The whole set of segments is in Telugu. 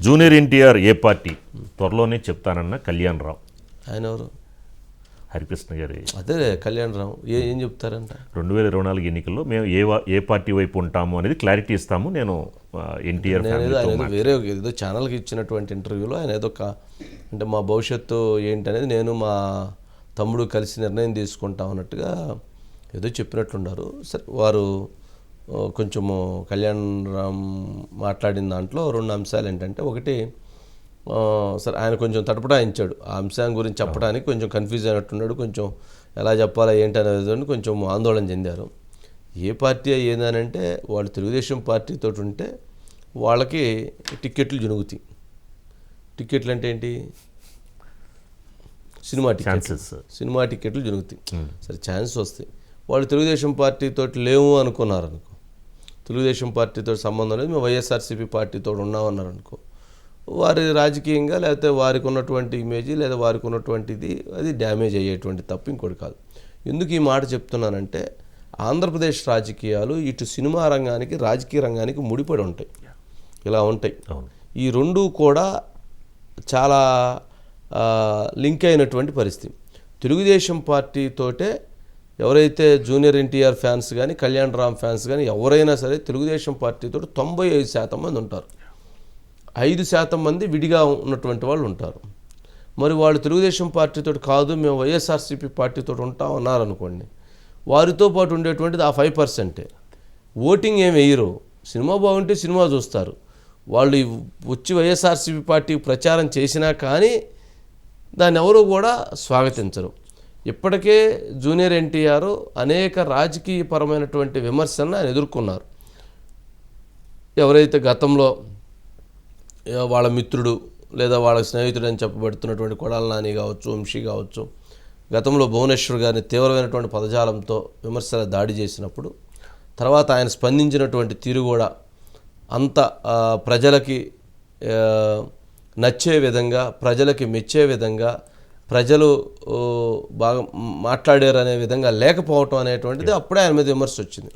జూనియర్ ఎన్టీఆర్ ఏ పార్టీ త్వరలోనే చెప్తానన్న కళ్యాణ్ రావు. ఆయన ఎవరు? హరికృష్ణ గారి. అదే కళ్యాణ్ రావు ఏం చెప్తారంట? 2024 ఎన్నికల్లో మేము ఏ పార్టీ వైపు ఉంటాము అనేది క్లారిటీ ఇస్తాము. నేను ఎన్టీఆర్ వేరే ఏదో ఛానల్కి ఇచ్చినటువంటి ఇంటర్వ్యూలో ఆయన ఏదో అంటే మా భవిష్యత్తు ఏంటనేది నేను మా తమ్ముడు కలిసి నిర్ణయం తీసుకుంటాం అన్నట్టుగా ఏదో చెప్పినట్లున్నారు. సరే, వారు కొంచెము కళ్యాణ్ రామ్ మాట్లాడిన దాంట్లో 2 అంశాలు ఏంటంటే, ఒకటి సరే ఆయన కొంచెం తటపటాయించాడు ఆ అంశం గురించి చెప్పడానికి, కొంచెం కన్ఫ్యూజ్ అయినట్టున్నాడు, కొంచెం ఎలా చెప్పాలా ఏంటి అనేది కొంచెం ఆందోళన చెందారు. ఏ పార్టీ ఏందనంటే వాళ్ళు తెలుగుదేశం పార్టీతో ఉంటే వాళ్ళకి టిక్కెట్లు జరుగుతాయి. టిక్కెట్లు అంటే ఏంటి? సినిమా టిక్కెట్లు జరుగుతాయి. సరే, ఛాన్స్ వస్తాయి. వాళ్ళు తెలుగుదేశం పార్టీతో లేవు అనుకున్నారు అనుకో, తెలుగుదేశం పార్టీతో సంబంధం లేదు, మేము వైఎస్ఆర్సీపీ పార్టీతో ఉన్నామన్నారు అనుకో, వారి రాజకీయంగా లేకపోతే వారికి ఉన్నటువంటి ఇమేజ్ లేదా వారికి ఉన్నటువంటిది అది డ్యామేజ్ అయ్యేటువంటి తప్పు ఇంకోటి కాదు. ఎందుకు ఈ మాట చెప్తున్నానంటే, ఆంధ్రప్రదేశ్ రాజకీయాలు ఇటు సినిమా రంగానికి రాజకీయ రంగానికి ముడిపడి ఉంటాయి, ఇలా ఉంటాయి. ఈ రెండు కూడా చాలా లింక్ అయినటువంటి పరిస్థితి. తెలుగుదేశం పార్టీతోటే ఎవరైతే జూనియర్ ఎన్టీఆర్ ఫ్యాన్స్ కానీ కళ్యాణ్ రామ్ ఫ్యాన్స్ కానీ ఎవరైనా సరే తెలుగుదేశం పార్టీతో 95% మంది ఉంటారు. 5% మంది విడిగా ఉన్నటువంటి వాళ్ళు ఉంటారు. మరి వాళ్ళు తెలుగుదేశం పార్టీతో కాదు మేము వైఎస్ఆర్సీపీ పార్టీతో ఉంటాం అన్నారనుకోండి, వారితో పాటు ఉండేటువంటిది ఆ 5%. ఓటింగ్ ఏమి వేయరు, సినిమా బాగుంటే సినిమా చూస్తారు. వాళ్ళు వచ్చి వైఎస్ఆర్సీపీ పార్టీకి ప్రచారం చేసినా కానీ దాన్ని ఎవరు కూడా స్వాగతించరు. ఇప్పటికే జూనియర్ ఎన్టీఆర్ అనేక రాజకీయపరమైనటువంటి విమర్శలను ఆయన ఎదుర్కొన్నారు. ఎవరైతే గతంలో వాళ్ళ మిత్రుడు లేదా వాళ్ళ స్నేహితుడు అని చెప్పబడుతున్నటువంటి కొడాల నాని కావచ్చు, వంశీ కావచ్చు, గతంలో భువనేశ్వర్ గారిని తీవ్రమైనటువంటి పదజాలంతో విమర్శల దాడి చేసినప్పుడు తర్వాత ఆయన స్పందించినటువంటి తీరు కూడా అంత ప్రజలకి నచ్చే విధంగా, ప్రజలకి మెచ్చే విధంగా, ప్రజలు బాగా మాట్లాడారు అనే విధంగా లేకపోవటం అనేటువంటిది అప్పుడే ఆయన మీద విమర్శ వచ్చింది.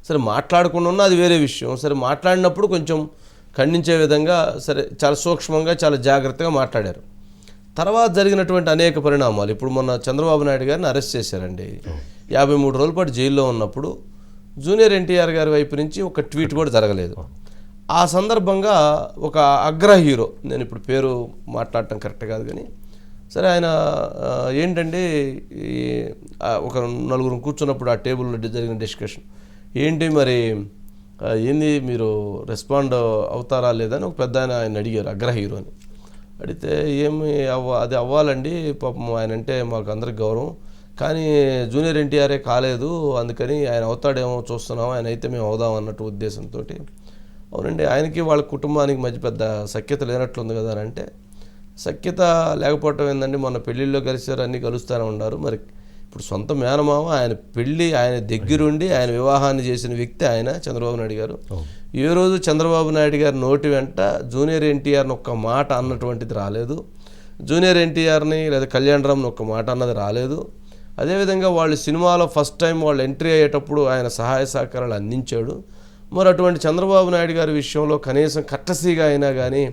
సరే, మాట్లాడకుండా ఉన్నా అది వేరే విషయం. సరే, మాట్లాడినప్పుడు కొంచెం ఖండించే విధంగా సరే చాలా సూక్ష్మంగా చాలా జాగ్రత్తగా మాట్లాడారు. తర్వాత జరిగినటువంటి అనేక పరిణామాలు, ఇప్పుడు మొన్న చంద్రబాబు నాయుడు గారిని అరెస్ట్ చేశారండి. 53 రోజుల పాటు జైల్లో ఉన్నప్పుడు జూనియర్ ఎన్టీఆర్ గారి వైపు నుంచి ఒక ట్వీట్ కూడా జరగలేదు. ఆ సందర్భంగా ఒక అగ్ర హీరో, నేను ఇప్పుడు పేరు మాట్లాడటం కరెక్ట్ కాదు కానీ, సరే ఆయన ఏంటంటే ఒక 4 కూర్చున్నప్పుడు ఆ టేబుల్లో జరిగిన డిస్కషన్ ఏంటి మరి ఏంది మీరు రెస్పాండ్ అవుతారా లేదని ఒక పెద్ద ఆయన అడిగారు, అగ్ర హీరో అని. అడిగితే ఏమి అది అవ్వాలండి పాపం, ఆయన అంటే మాకు అందరికి గౌరవం, కానీ జూనియర్ ఎన్టీఆరే కాలేదు, అందుకని ఆయన అవుతాడేమో చూస్తున్నాం, ఆయన అయితే మేము అవుదాం అన్నట్టు ఉద్దేశంతో. అవునండి, ఆయనకి వాళ్ళ కుటుంబానికి మధ్య పెద్ద సఖ్యత లేనట్లుంది కదా అని అంటే, సఖ్యత లేకపోవటం ఏందండి, మొన్న పెళ్ళిళ్ళలో కలిసారు, అన్నీ కలుస్తూనే ఉన్నారు. మరి ఇప్పుడు సొంత మేనమామ ఆయన పెళ్ళి ఆయన దగ్గరుండి ఆయన వివాహాన్ని చేసిన వ్యక్తి ఆయన చంద్రబాబు నాయుడు గారు. ఏ రోజు చంద్రబాబు నాయుడు గారి నోటి వెంట జూనియర్ ఎన్టీఆర్ని ఒక్క మాట అన్నటువంటిది రాలేదు, జూనియర్ ఎన్టీఆర్ని లేదా కళ్యాణ్ రామ్ని ఒక్క మాట అన్నది రాలేదు. అదేవిధంగా వాళ్ళు సినిమాలో ఫస్ట్ టైం వాళ్ళు ఎంట్రీ అయ్యేటప్పుడు ఆయన సహాయ సహకారాలు అందించాడు. మరి అటువంటి చంద్రబాబు నాయుడు గారి విషయంలో కనీసం కట్టసీగా అయినా కానీ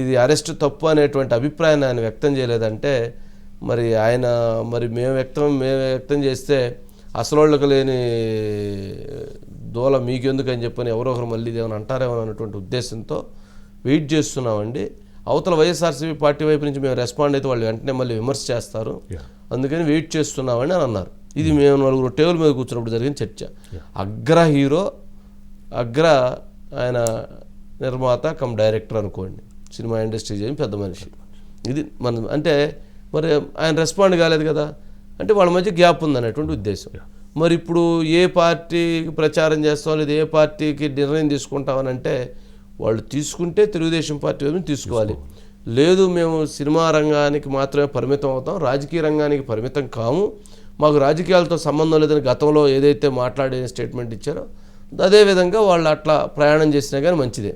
ఇది అరెస్ట్ తప్పు అనేటువంటి అభిప్రాయాన్ని ఆయన వ్యక్తం చేయలేదంటే, మరి ఆయన మరి మేము వ్యక్తం చేస్తే అసలోళ్ళకు లేని దోల మీకెందుకు అని చెప్పని ఎవరొకరు మళ్ళీ ఏమైనా అంటారేమో అన్నటువంటి ఉద్దేశంతో వెయిట్ చేస్తున్నామండి. అవతల వైఎస్ఆర్సీపీ పార్టీ వైపు నుంచి మేము రెస్పాండ్ అయితే వాళ్ళు వెంటనే మళ్ళీ విమర్శ చేస్తారు, అందుకని వెయిట్ చేస్తున్నామని అని అన్నారు. ఇది మేము 4 టేబుల్ మీద కూర్చున్నప్పుడు జరిగిన చర్చ. అగ్ర హీరో, ఆయన నిర్మాత కమ్ డైరెక్టర్ అనుకోండి, సినిమా ఇండస్ట్రీ చేయని పెద్ద మనిషి. ఇది మనం అంటే మరి ఆయన రెస్పాండ్ కాలేదు కదా అంటే వాళ్ళ మధ్య గ్యాప్ ఉందనేటువంటి ఉద్దేశం. మరి ఇప్పుడు ఏ పార్టీకి ప్రచారం చేస్తాం లేదా ఏ పార్టీకి నిర్ణయం తీసుకుంటామని అంటే, వాళ్ళు తీసుకుంటే తెలుగుదేశం పార్టీ వైపు తీసుకోవాలి, లేదు మేము సినిమా రంగానికి మాత్రమే పరిమితం అవుతాం, రాజకీయ రంగానికి పరిమితం కాము, మాకు రాజకీయాలతో సంబంధం లేదని గతంలో ఏదైతే మాట్లాడే స్టేట్మెంట్ ఇచ్చారో అదేవిధంగా వాళ్ళు అట్లా ప్రయాణం చేసినా కానీ మంచిదే.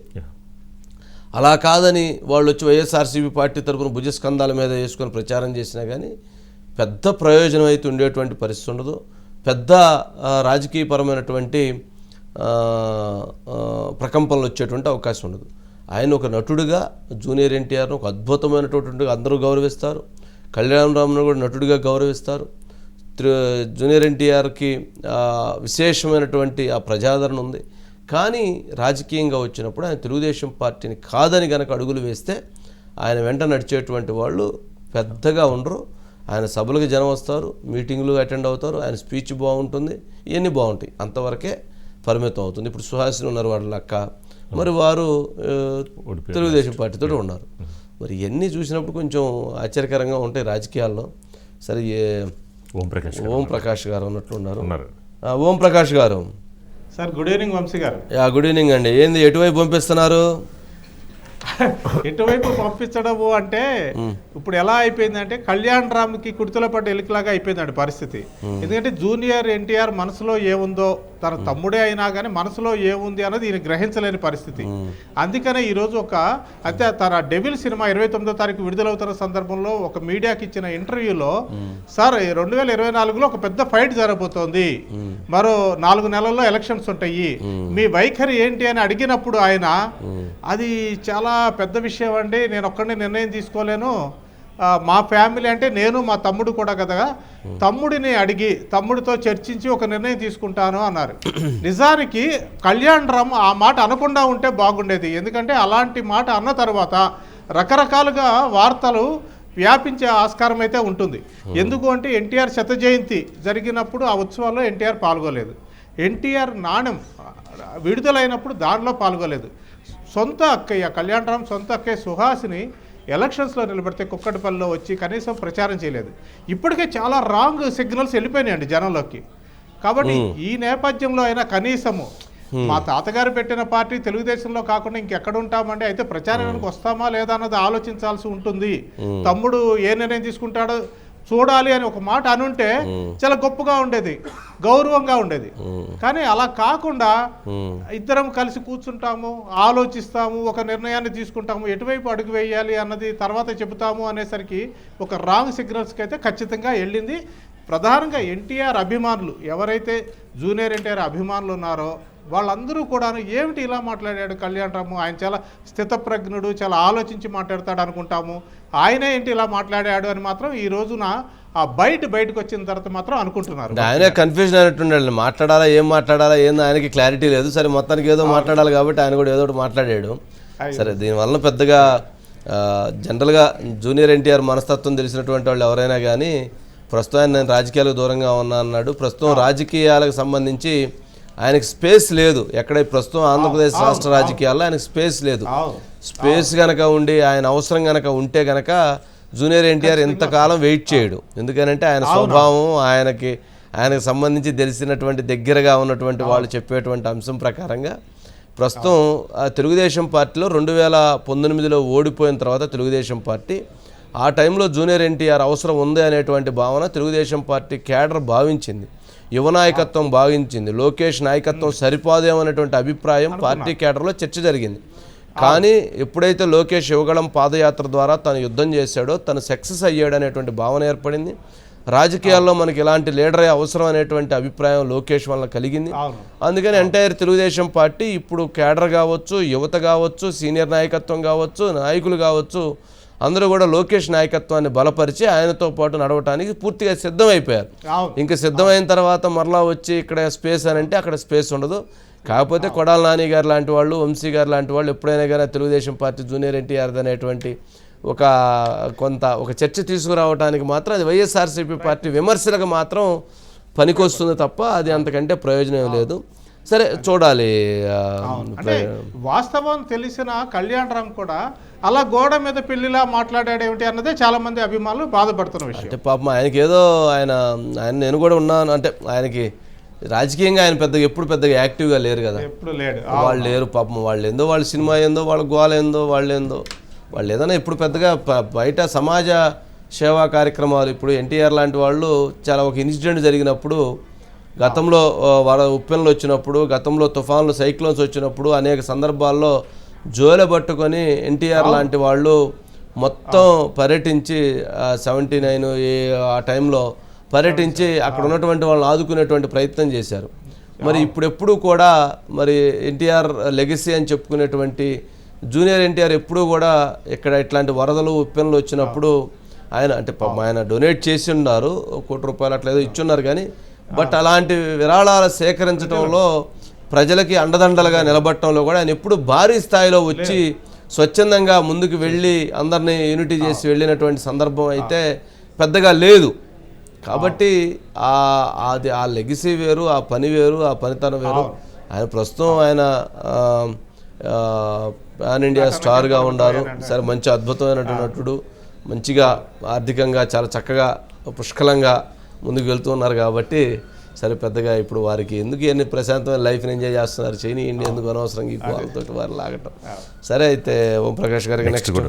అలా కాదని వాళ్ళు వచ్చి వైఎస్ఆర్సీపీ పార్టీ తరఫున భుజస్కంధాల మీద వేసుకొని ప్రచారం చేసినా కానీ పెద్ద ప్రయోజనం అయితే ఉండేటువంటి పరిస్థితి ఉండదు, పెద్ద రాజకీయపరమైనటువంటి ప్రకంపనలు వచ్చేటువంటి అవకాశం ఉండదు. ఆయన ఒక నటుడిగా జూనియర్ ఎన్టీఆర్ను ఒక అద్భుతమైనటువంటి అందరూ గౌరవిస్తారు. కళ్యాణరామ్ను కూడా నటుడిగా గౌరవిస్తారు. జూనియర్ ఎన్టీఆర్కి విశేషమైనటువంటి ఆ ప్రజాదరణ ఉంది. కానీ రాజకీయంగా వచ్చినప్పుడు ఆయన తెలుగుదేశం పార్టీని కాదని గనక అడుగులు వేస్తే ఆయన వెంట నడిచేటువంటి వాళ్ళు పెద్దగా ఉండరు. ఆయన సభలకు జనం వస్తారు, మీటింగ్లు అటెండ్ అవుతారు, ఆయన స్పీచ్ బాగుంటుంది, ఇవన్నీ బాగుంటాయి, అంతవరకే పరిమితం అవుతుంది. ఇప్పుడు సుహాసిని ఉన్నారు వాళ్ళ అక్క, మరి వారు తెలుగుదేశం పార్టీతో ఉన్నారు. మరి ఇవన్నీ చూసినప్పుడు కొంచెం ఆశ్చర్యకరంగా ఉంటాయి రాజకీయాల్లో. సరే, ఓం ప్రకాష్ గారు అన్నట్లున్నారు. ఓం ప్రకాష్ గారు సార్, గుడ్ ఈవినింగ్ వంశీ గారు. గుడ్ ఈవినింగ్ అండి. ఏంది ఎటువైపు పంపిస్తున్నారు? ఎటువైపు పంపించడము అంటే ఇప్పుడు ఎలా అయిపోయిందంటే కళ్యాణ్ రామ్కి కుర్తుల పడ్డ ఎలికలాగా అయిపోయిందండి పరిస్థితి. ఎందుకంటే జూనియర్ ఎన్టీఆర్ మనసులో ఏముందో, తన తమ్ముడే అయినా కానీ మనసులో ఏముంది అన్నది ఈయన గ్రహించలేని పరిస్థితి. అందుకనే ఈరోజు అయితే తన డెవిల్ సినిమా 29వ తారీఖు విడుదలవుతున్న సందర్భంలో ఒక మీడియాకి ఇచ్చిన ఇంటర్వ్యూలో, సార్ 2024లో ఒక పెద్ద ఫైట్ జరగబోతోంది, మరో 4 నెలల్లో ఎలక్షన్స్ ఉంటాయి, మీ వైఖరి ఏంటి అని అడిగినప్పుడు ఆయన, అది చాలా పెద్ద విషయం అండి, నేను ఒక్కడిని నిర్ణయం తీసుకోలేను, మా ఫ్యామిలీ అంటే నేను మా తమ్ముడు కూడా కదా, తమ్ముడిని అడిగి తమ్ముడితో చర్చించి ఒక నిర్ణయం తీసుకుంటాను అన్నారు. నిజానికి కళ్యాణ్ రామ్ ఆ మాట అనకుండా ఉంటే బాగుండేది. ఎందుకంటే అలాంటి మాట అన్న తర్వాత రకరకాలుగా వార్తలు వ్యాపించే ఆస్కారం అయితే ఉంటుంది. ఎందుకు అంటే ఎన్టీఆర్ శత జయంతి జరిగినప్పుడు ఆ ఉత్సవాల్లో ఎన్టీఆర్ పాల్గొలేదు, ఎన్టీఆర్ నాణ్యం విడుదలైనప్పుడు దానిలో పాల్గొలేదు. సొంత అక్కయ్య కళ్యాణ్ రామ్ సొంత అక్కయ్య సుహాసిని ఎలక్షన్స్లో నిలబడితే కుక్కటిపల్లిలో వచ్చి కనీసం ప్రచారం చేయలేదు. ఇప్పటికే చాలా రాంగ్ సిగ్నల్స్ వెళ్ళిపోయినాయండి జనంలోకి. కాబట్టి ఈ నేపథ్యంలో అయినా కనీసము మా తాతగారు పెట్టిన పార్టీ తెలుగుదేశంలో కాకుండా ఇంకెక్కడ ఉంటామండి, అయితే ప్రచారానికి వస్తామా లేదా అన్నది ఆలోచించాల్సి ఉంటుంది. తమ్ముడు ఏ నిర్ణయం తీసుకుంటాడో చూడాలి అని ఒక మాట అనుంటే చాలా గొప్పగా ఉండేది, గౌరవంగా ఉండేది. కానీ అలా కాకుండా ఇద్దరం కలిసి కూర్చుంటాము, ఆలోచిస్తాము, ఒక నిర్ణయాన్ని తీసుకుంటాము, ఎటువైపు అడుగు వేయాలి అన్నది తర్వాత చెబుతాము అనేసరికి ఒక రాంగ్ సిగ్నల్స్కి అయితే ఖచ్చితంగా వెళ్ళింది. ప్రధానంగా ఎన్టీఆర్ అభిమానులు ఎవరైతే జూనియర్ ఎన్టీఆర్ అభిమానులు ఉన్నారో వాళ్ళందరూ కూడా ఏమిటి ఇలా మాట్లాడాడు కళ్యాణ్ రామ్, ఆయన చాలా స్థితప్రజ్ఞుడు, చాలా ఆలోచించి మాట్లాడతాడు అనుకుంటాము, ఆయనే ఏంటి ఇలా మాట్లాడాడు అని మాత్రం ఈ రోజున ఆ బయటకు వచ్చిన తర్వాత మాత్రం అనుకుంటున్నారు. ఆయనే కన్ఫ్యూజన్ అయినట్టుండాలి, మాట్లాడాలా ఏం మాట్లాడాలా ఏందో ఆయనకి క్లారిటీ లేదు. సరే, మొత్తానికి ఏదో మాట్లాడాలి కాబట్టి ఆయన కూడా ఏదో ఒకటి మాట్లాడాడు. సరే, దీనివల్ల పెద్దగా జనరల్గా జూనియర్ ఎన్టీఆర్ మనస్తత్వం తెలిసినటువంటి వాళ్ళు ఎవరైనా కానీ ప్రస్తుతం నేను రాజకీయాలకు దూరంగా ఉన్నా అన్నాడు. ప్రస్తుతం రాజకీయాలకు సంబంధించి ఆయనకి స్పేస్ లేదు. ఎక్కడ ప్రస్తుతం ఆంధ్రప్రదేశ్ రాష్ట్ర రాజకీయాల్లో ఆయనకు స్పేస్ లేదు. స్పేస్ కనుక ఉండి ఆయన అవసరం కనుక ఉంటే కనుక జూనియర్ ఎన్టీఆర్ ఎంతకాలం వెయిట్ చేయడు. ఎందుకనంటే ఆయన స్వభావం, ఆయనకు సంబంధించి తెలిసినటువంటి దగ్గరగా ఉన్నటువంటి వాళ్ళు చెప్పేటువంటి అంశం ప్రకారంగా ప్రస్తుతం తెలుగుదేశం పార్టీలో 2019లో ఓడిపోయిన తర్వాత తెలుగుదేశం పార్టీ ఆ టైంలో జూనియర్ ఎన్టీఆర్ అవసరం ఉంది అనేటువంటి భావన తెలుగుదేశం పార్టీ కేడర్ భావించింది, యువ నాయకత్వం భావించింది. లోకేష్ నాయకత్వం సరిపోదేమనేటువంటి అభిప్రాయం పార్టీ కేడర్లో చర్చ జరిగింది. కానీ ఎప్పుడైతే లోకేష్ యువగళం పాదయాత్ర ద్వారా తను యుద్ధం చేశాడో తను సక్సెస్ అయ్యాడు అనేటువంటి భావన ఏర్పడింది. రాజకీయాల్లో మనకి ఇలాంటి లీడరే అవసరం అనేటువంటి అభిప్రాయం లోకేష్ వల్ల కలిగింది. అందుకని ఎంటైర్ తెలుగుదేశం పార్టీ ఇప్పుడు కేడర్ కావచ్చు, యువత కావచ్చు, సీనియర్ నాయకత్వం కావచ్చు, నాయకులు కావచ్చు, అందరూ కూడా లోకేష్ నాయకత్వాన్ని బలపరిచి ఆయనతో పాటు నడవటానికి పూర్తిగా సిద్ధమైపోయారు. ఇంకా సిద్ధమైన తర్వాత మరలా వచ్చి ఇక్కడ స్పేస్ అని అంటే అక్కడ స్పేస్ ఉండదు. కాకపోతే కొడాల నాని గారు లాంటి వాళ్ళు, వంశీ గారు లాంటి వాళ్ళు ఎప్పుడైనా కానీ తెలుగుదేశం పార్టీ జూనియర్ ఎన్టీఆర్ అనేటువంటి ఒక చర్చ తీసుకురావడానికి మాత్రం అది వైఎస్ఆర్సీపీ పార్టీ విమర్శలకు మాత్రం పనికొస్తుంది తప్ప అది అంతకంటే ప్రయోజనం లేదు. సరే, చూడాలి. అంటే వాస్తవం తెలిసిన కళ్యాణ్ రామ్ కూడా అలా గోడ మీద పెళ్లిలా మాట్లాడాడేమిటి అన్నదే చాలా మంది అభిమానులు బాధపడుతున్న విషయం. అంటే పాపం ఆయనకి ఏదో ఆయన నేను కూడా ఉన్నాను అంటే ఆయనకి రాజకీయంగా ఆయన ఎప్పుడు పెద్దగా యాక్టివ్గా లేరు కదా, ఎప్పుడు లేడు, వాళ్ళు లేరు పాపం. వాళ్ళు ఏందో వాళ్ళ సినిమా ఏందో, వాళ్ళ గోల ఏందో, వాళ్ళు ఏదైనా ఇప్పుడు పెద్దగా బయట సమాజ సేవా కార్యక్రమాలు, ఇప్పుడు ఎన్టీఆర్ లాంటి వాళ్ళు చాలా ఒక ఇన్సిడెంట్ జరిగినప్పుడు, గతంలో వాళ్ళ ఉప్పెన్లు వచ్చినప్పుడు, గతంలో తుఫాన్లు సైక్లోన్స్ వచ్చినప్పుడు అనేక సందర్భాల్లో జోలె పట్టుకొని ఎన్టీఆర్ లాంటి వాళ్ళు మొత్తం పర్యటించి 79 ఆ టైంలో పర్యటించి అక్కడ ఉన్నటువంటి వాళ్ళని ఆదుకునేటువంటి ప్రయత్నం చేశారు. మరి ఇప్పుడెప్పుడు కూడా మరి ఎన్టీఆర్ లెగసీ అని చెప్పుకునేటువంటి జూనియర్ ఎన్టీఆర్ ఎప్పుడూ కూడా ఇక్కడ ఇట్లాంటి వరదలు ఉప్పెనలు వచ్చినప్పుడు ఆయన అంటే ఆయన డొనేట్ చేసి ఉన్నారు, ₹1 అట్లా ఏదో ఇచ్చున్నారు కానీ, బట్ అలాంటి విరాళాలు సేకరించడంలో ప్రజలకి అండదండలుగా నిలబడటంలో కూడా ఆయన ఎప్పుడు భారీ స్థాయిలో వచ్చి స్వచ్ఛందంగా ముందుకు వెళ్ళి అందరినీ యూనిటీ చేసి వెళ్ళినటువంటి సందర్భం అయితే పెద్దగా లేదు. కాబట్టి అది ఆ లెగసీ వేరు, ఆ పని వేరు, ఆ పనితనం వేరు. ఆయన ప్రస్తుతం ఆయన పాన్ ఇండియా స్టార్గా ఉన్నారు. సరే, మంచి అద్భుతమైనటువంటి నటుడు, మంచిగా ఆర్థికంగా చాలా చక్కగా పుష్కలంగా ముందుకు వెళ్తూ ఉన్నారు. కాబట్టి సరే, పెద్దగా ఇప్పుడు వారికి ఎందుకు ఎన్ని ప్రశాంతమైన లైఫ్ని ఎంజాయ్ చేస్తున్నారు, చైనీ ఇండియా ఎందుకు అనవసరంగా ఈ వాళ్ళతో వారు లాగటం. సరే, అయితే ఓం ప్రకాష్ గారికి నెక్స్ట్